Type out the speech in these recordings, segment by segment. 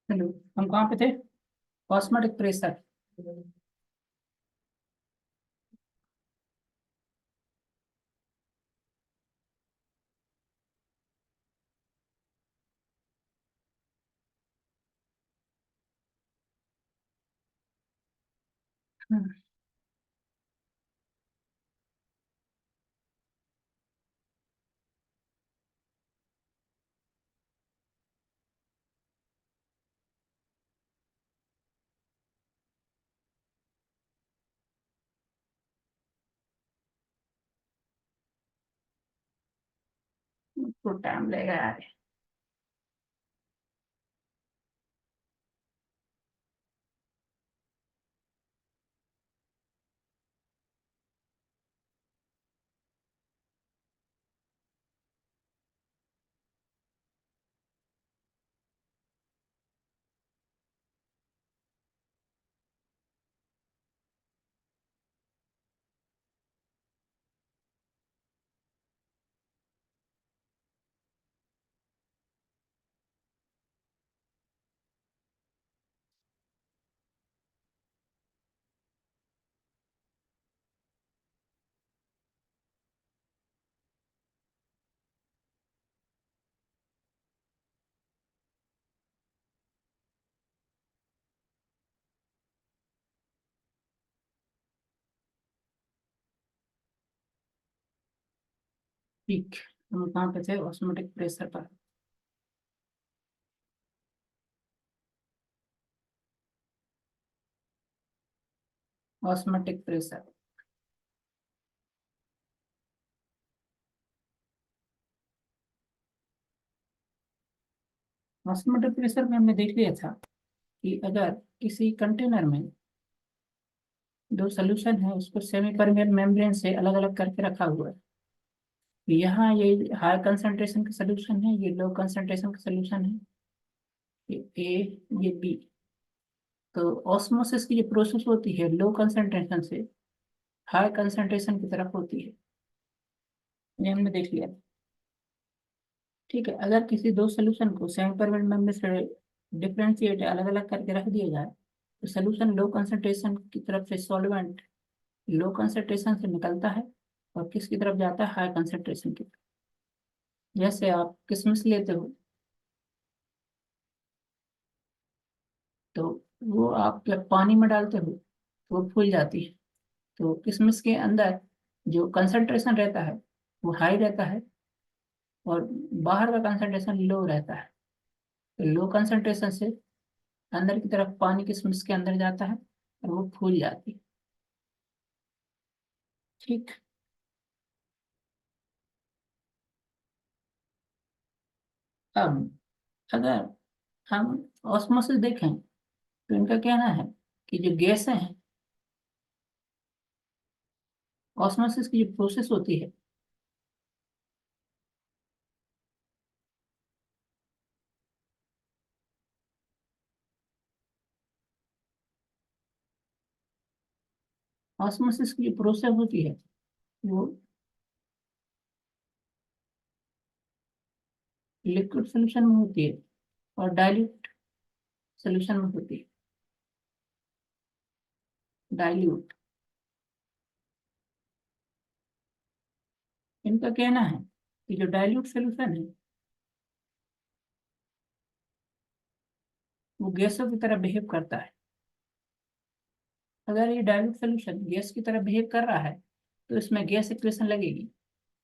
Hello. हम कहाँ पे थे? Osmotic pressure. तो टाइम लगेगा यार। ठीक। हम कहाँ पे थे? ऑस्मोटिक प्रेशर पर। Osmotic pressure. ऑस्मोटिक प्रेशर में हमने देख लिया था कि अगर किसी कंटेनर में दो सोल्यूशन है, उसको सेमी परमेबल मेम्ब्रेन से अलग अलग करके रखा हुआ है। यहाँ ये हाई कंसंट्रेशन का सोल्यूशन है, ये लो कंसंट्रेशन का सोल्यूशन है। ये ए, ये बी। तो ऑस्मोसिस की जो प्रोसेस होती है लो कंसंट्रेशन से हाई कंसंट्रेशन की तरफ होती है। ये हमने देख लिया। ठीक है, अगर किसी दो सोल्यूशन को सेमी परमेबल में से डिफ्रेंशिएट अलग अलग करके रख दिया जाए तो सोल्यूशन लो कंसंट्रेशन की तरफ से सॉल्वेंट लो कंसंट्रेशन से निकलता है और किसकी तरफ जाता है? हाई कंसंट्रेशन की तरफ। जैसे आप किशमिश लेते हो तो वो आप जब पानी में डालते हो तो वो फूल जाती है। तो किशमिश के अंदर जो कंसंट्रेशन रहता है वो हाई रहता है और बाहर का कंसंट्रेशन लो रहता है। तो लो कंसंट्रेशन से अंदर की तरफ पानी किशमिश के अंदर जाता है और वो फूल जाती है। ठीक। अब अगर हम ऑस्मोसिस देखें तो इनका कहना है कि जो गैसें हैं, ऑस्मोसिस की जो प्रोसेस होती है ऑस्मोसिस की जो प्रोसेस होती है वो लिक्विड सोल्यूशन में होती है और डाइल्यूट सोल्यूशन में होती है। डाइल्यूट। इनका कहना है कि जो डाइल्यूट सोल्यूशन है वो गैसों की तरह बिहेव करता है। अगर ये डाइल्यूट सोल्यूशन गैस की तरह बिहेव कर रहा है तो इसमें गैस इक्वेशन लगेगी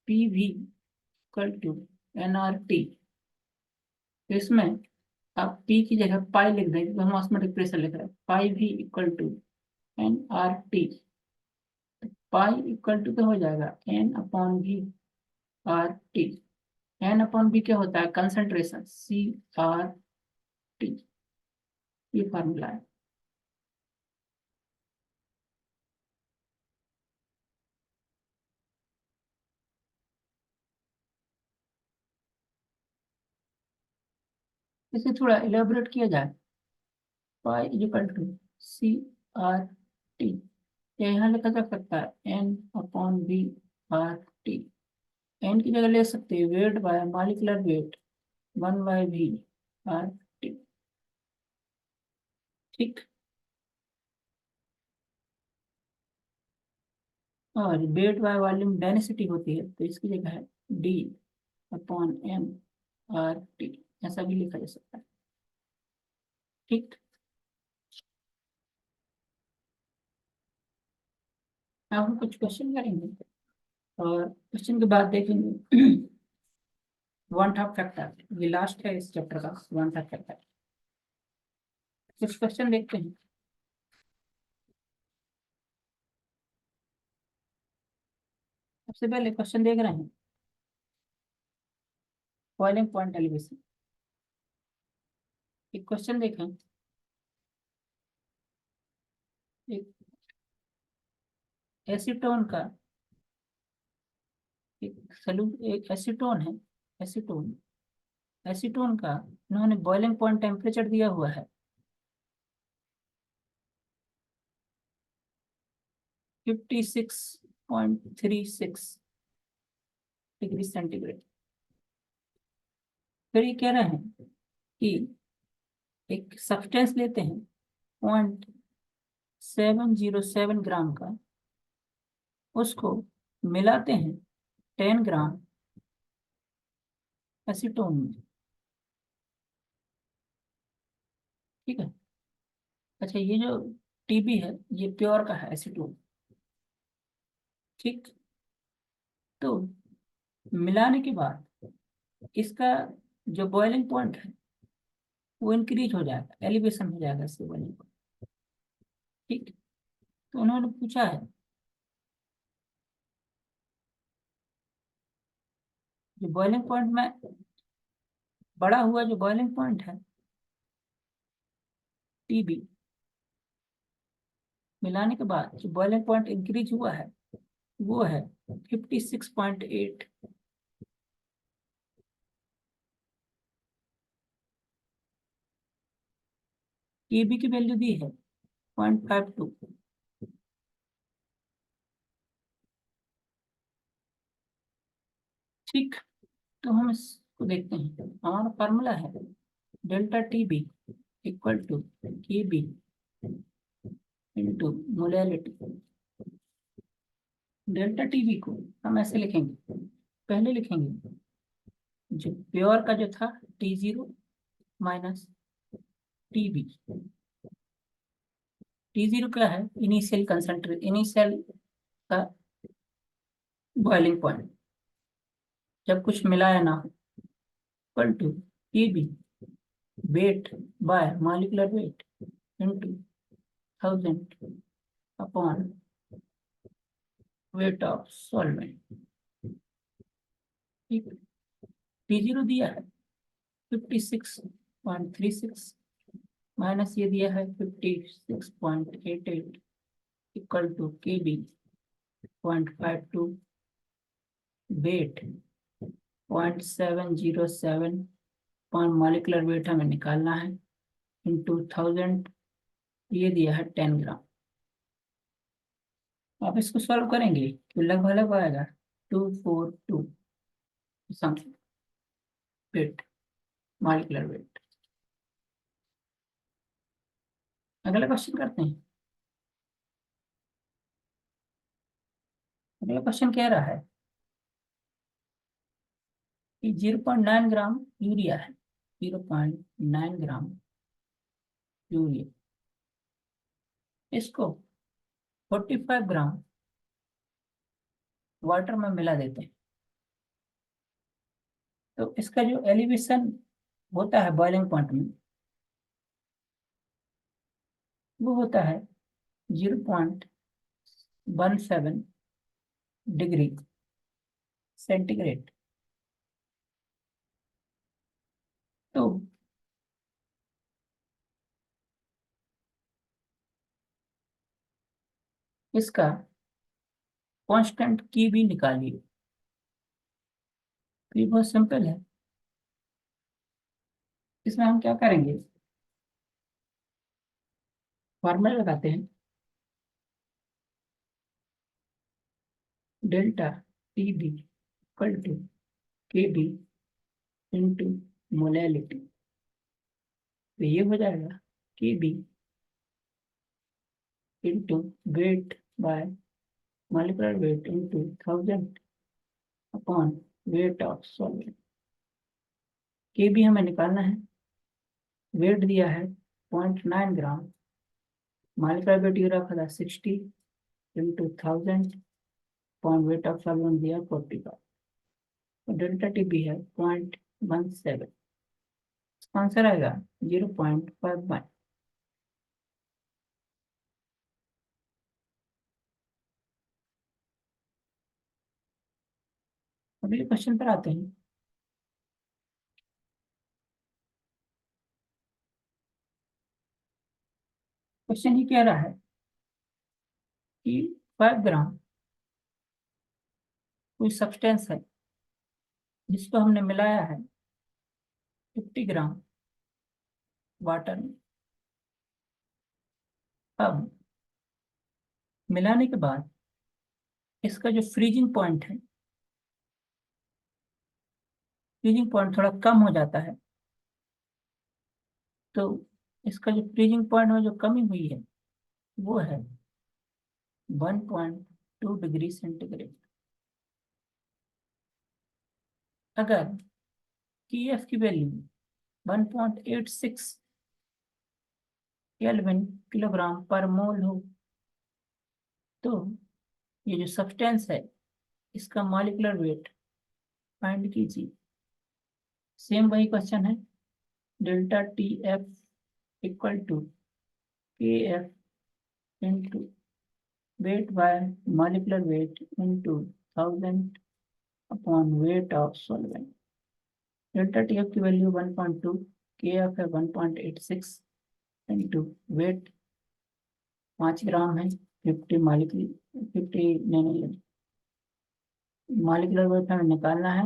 P V equal to N R T. तो इसमें आप पी की जगह पाई लिख दें क्योंकि हम ऑस्मोटिक प्रेशर लिख रहे हैं। Pi V equal to N R T. Pi equal to क्या हो जाएगा? N upon V R T. N upon V क्या होता है? Concentration C R T. ये फार्मूला है। इसे थोड़ा इलेबोरेट किया जाए। Pi equal to C R T. या यहाँ लिखा जा सकता है n upon V R T. N की जगह ले सकते हैं weight by molecular weight 1/v R T. ठीक। और वेट बाय वॉल्यूम डेंसिटी होती है, तो इसकी जगह है D/m/T, ऐसा भी लिखा जा सकता है। ठीक। अब हम कुछ क्वेश्चन करेंगे और क्वेश्चन के बाद देखेंगे वन हाफ फैक्टर। ये लास्ट है इस चैप्टर का, वन हाफ फैक्टर। कुछ क्वेश्चन देखते हैं। सबसे पहले क्वेश्चन देख रहे हैं बॉइलिंग पॉइंट एलिवेशन। एक क्वेश्चन देखें, एक एसीटोन का एक एसीटोन है, एसीटोन एसीटोन का इन्होंने बॉइलिंग पॉइंट टेम्परेचर दिया हुआ है 56.36 डिग्री सेंटीग्रेड। फिर ये कह रहे हैं कि एक सब्सटेंस लेते हैं 0.707 ग्राम का, उसको मिलाते हैं 10 ग्राम एसीटोन में। ठीक है। अच्छा, ये जो टीबी है ये प्योर का है एसीटोन। ठीक। तो मिलाने के बाद इसका जो बॉइलिंग पॉइंट है वो इंक्रीज हो जाएगा, एलिवेशन हो जाएगा इसके बॉइलिंग पॉइंट। ठीक। तो उन्होंने पूछा है जो बॉइलिंग पॉइंट में बढ़ा हुआ जो बॉइलिंग पॉइंट है टीबी, मिलाने के बाद जो बॉइलिंग पॉइंट इंक्रीज हुआ है वो है 56.8। टीबी की वैल्यू दी है 0.52। ठीक। तो हम इसको देखते हैं। हमारा फार्मूला है delta TB equal to K B into molality. Delta TB को हम ऐसे लिखेंगे, पहले लिखेंगे जो प्योर का जो था T0 माइनस टीबी। T0 क्या है? इनिशियल कंसंट्रेट, इनिशियल का बॉइलिंग पॉइंट जब कुछ मिलाया ना हो, equal to TB weight by molecular weight into 1000 upon weight of solvent. ठीक। T0 दिया है 56.36 माइनस ये दिया है 56.88 equal to K B 0.52 weight 0.707 point molecular weight हमें निकालना है इंटू 1000, ये दिया है 10 ग्राम। आप इसको सॉल्व करेंगे तो लगभग लगभग आएगा 242 समथिंग वेट, मॉलिकुलर वेट। अगला क्वेश्चन करते हैं। अगला क्वेश्चन कह रहा है कि 0.9 ग्राम यूरिया है, 0.9 ग्राम यूरिया, इसको 45 ग्राम वाटर में मिला देते हैं। तो इसका जो एलिवेशन होता है बॉइलिंग पॉइंट में वो होता है 0.17 डिग्री सेंटीग्रेड। तो इसका कांस्टेंट की भी निकालिए। तो ये बहुत सिंपल है। इसमें हम क्या करेंगे, फॉर्मूला लगाते हैं delta T B equal to K B into molality. तो ये हो जाएगा K B into weight by molecular weight into 1000 upon weight of solvent। के भी हमें निकालना है, वेट दिया है 0.9 ग्राम, मोलेकुलर वेट ये रखा था 60 into 1000 upon weight of solvent दिया 45, तो डेल्टा टी भी है 0.17, आंसर आएगा 0.51। अगले क्वेश्चन पर आते हैं। क्वेश्चन ये कह रहा है कि 5 ग्राम कोई सब्सटेंस है जिसको हमने मिलाया है 50 ग्राम वाटर में। अब मिलाने के बाद इसका जो फ्रीजिंग पॉइंट है, फ्रीजिंग पॉइंट थोड़ा कम हो जाता है, तो इसका जो फ्रीजिंग पॉइंट में जो कमी हुई है वो है 1.2 डिग्री सेंटीग्रेड। अगर TF की वैल्यू 1.86 केल्विन किलोग्राम पर मोल हो, तो ये जो सब्सटेंस है इसका मॉलिक्यूलर वेट फाइंड कीजिए। सेम वही क्वेश्चन है, delta TF equal to KF into weight by molecular weight into 1000 upon weight of solvent। Delta TF की वैल्यू 1.2, KF है 1.86 into weight 5 ग्राम है, 50 मॉलिक्यूलर वेट हमें निकालना है,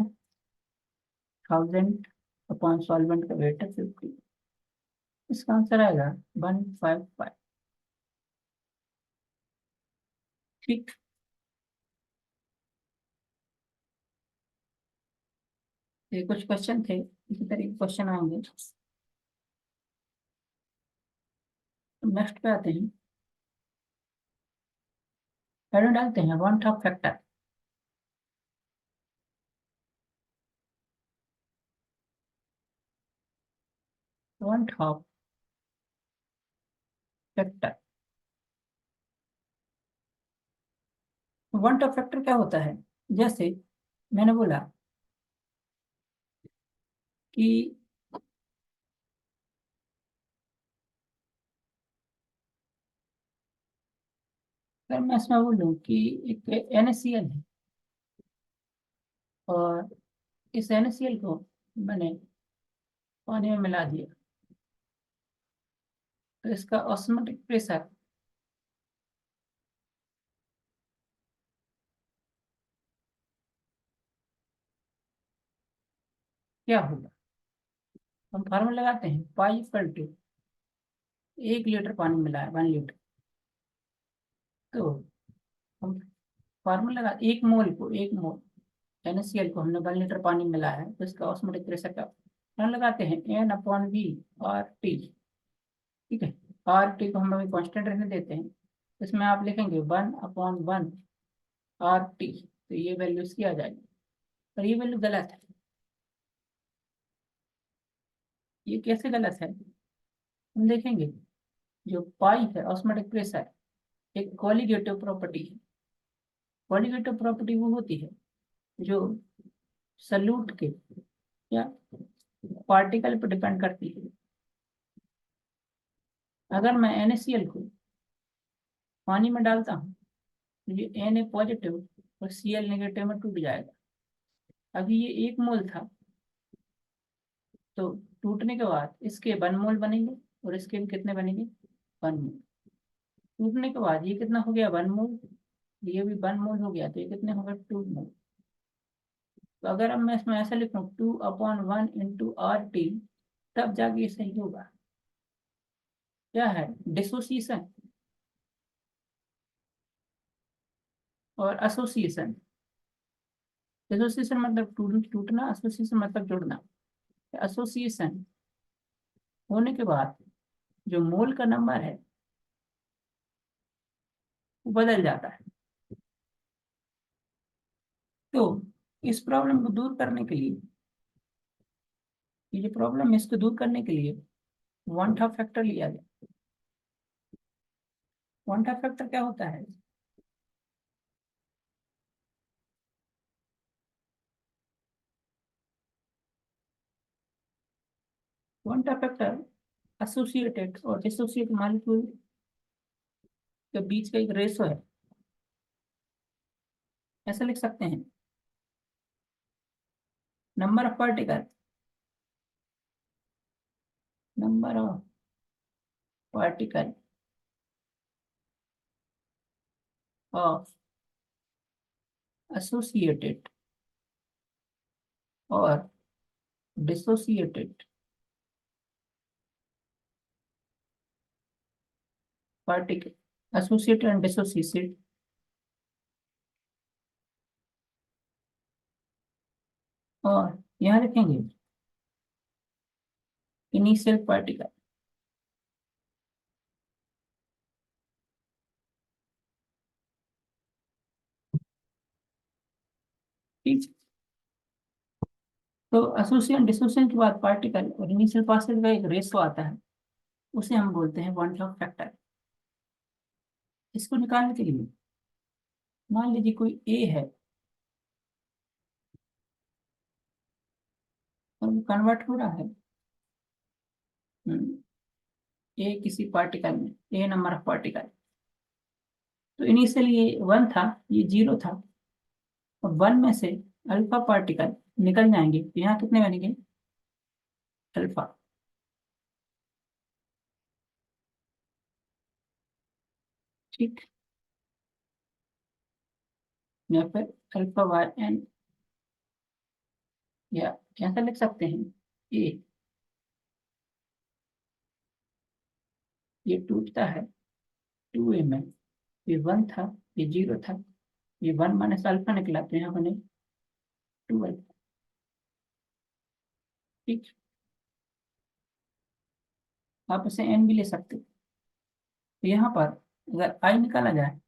1000 अपॉन सॉल्वेंट का वेट है 50, इसका आंसर आएगा 155। ठीक, ये कुछ क्वेश्चन थे, इसी तरह के क्वेश्चन आएंगे। नेक्स्ट पे आते हैं, पहले डालते हैं one top factor. One top factor, one top factor क्या होता है? जैसे मैंने बोला कि अगर मैं इसमें बोलूँ कि एक NaCl है और इस NaCl को मैंने पानी में मिला दिया, तो इसका ऑस्मोटिक प्रेशर क्या होगा? हम फार्मूला लगाते हैं, पाई इक्वल टू 1 लीटर पानी मिला है 1 लीटर, तो हम फार्मूला लगा, एक मोल NaCl को हमने 1 लीटर पानी मिला है, तो इसका ऑस्मोटिक प्रेशर का हम लगाते हैं N/V/RT। ठीक है, RT को हम अभी कांस्टेंट रहने देते हैं, इसमें आप लिखेंगे 1/1 RT, तो ये वैल्यू इसकी आ जाएगी, पर ये वैल्यू गलत है। ये कैसे गलत है हम देखेंगे। जो पाई है ऑस्मोटिक प्रेशर एक कॉलिगेटिव प्रॉपर्टी है। कॉलिगेटिव प्रॉपर्टी वो होती है जो सल्यूट के या पार्टिकल पर डिपेंड करती है। अगर मैं NaCl को पानी में डालता हूँ तो ये Na पॉजिटिव और Cl नेगेटिव में टूट जाएगा। अभी ये 1 मोल था, तो टूटने के बाद इसके 1 मोल बनेंगे और इसके भी कितने बनेंगे? 1 मोल। टूटने के बाद ये कितना हो गया? 1 मोल, ये भी 1 मोल हो गया, तो ये कितने हो गए? 2 मोल। तो अगर अब मैं इसमें ऐसा लिखूं 2/1 इंटू RT, तब जाके ये सही होगा। क्या है? डिसोसिएशन और एसोसिएशन। डिसोसिएशन मतलब टूटना, एसोसिएशन मतलब जुड़ना। एसोसिएशन होने के बाद जो मोल का नंबर है वो बदल जाता है। तो इस प्रॉब्लम को दूर करने के लिए, ये जो प्रॉब्लम है इसको दूर करने के लिए वन हाफ फैक्टर लिया गया। वन हाफ फैक्टर क्या होता है? वन हाफ फैक्टर एसोसिएटेड और डिसोसिएट मॉलिक्यूल के बीच का एक रेशो है। ऐसा लिख सकते हैं, number of particle, number of particle of associated और dissociated particle, associated and dissociated, और यहाँ लिखेंगे इनिशियल पार्टिकल। ठीक। तो एसोसिएशन डिसोसिएशन के बाद पार्टिकल और इनिशियल पार्टिकल का एक रेशो आता है, उसे हम बोलते हैं वन क्लॉक फैक्टर। इसको निकालने के लिए मान लीजिए कोई ए है और वो कन्वर्ट हो रहा है ए किसी पार्टिकल में, ए नंबर ऑफ पार्टिकल। तो इनिशियली ये वन था, ये जीरो था, और वन में से अल्फा पार्टिकल निकल जाएंगे तो यहाँ कितने बनेंगे? अल्फा। ठीक। या फिर अल्फा वाई एन, या ऐसा लिख सकते हैं ए, ये टूटता है 2 mm, ये वन था, ये जीरो था, ये वन माइनस अल्फा निकला तो यहाँ बने 2 अल्फा। ठीक। आप इसे एन भी ले सकते हो। तो यहाँ पर अगर आई निकाला जाए,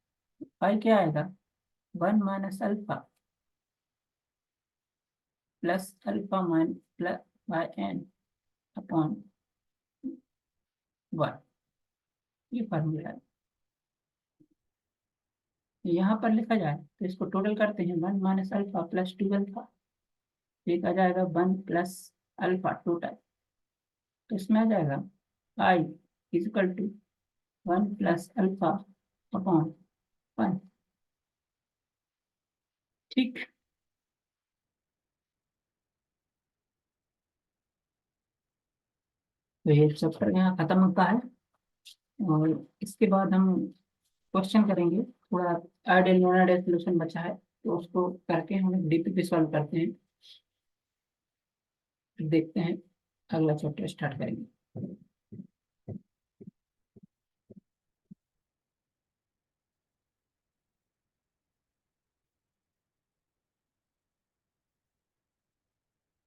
आई क्या आएगा? One minus alpha plus alpha mine plus by N upon one, ये फॉर्मूला है। यहाँ पर लिखा जाए तो इसको टोटल करते हैं, one minus alpha plus 2 alpha, एक आ जाएगा वन प्लस अल्फा टोटल। तो इसमें आ जाएगा i equal to one plus alpha upon one. ठीक। तो ये चैप्टर यहाँ खत्म होता है, और इसके बाद हम क्वेश्चन करेंगे। थोड़ा आइडियल नॉन आइडियल सोल्यूशन बचा है, तो उसको करके हम डीपीपी सॉल्व करते हैं, फिर देखते हैं, अगला चैप्टर स्टार्ट करेंगे।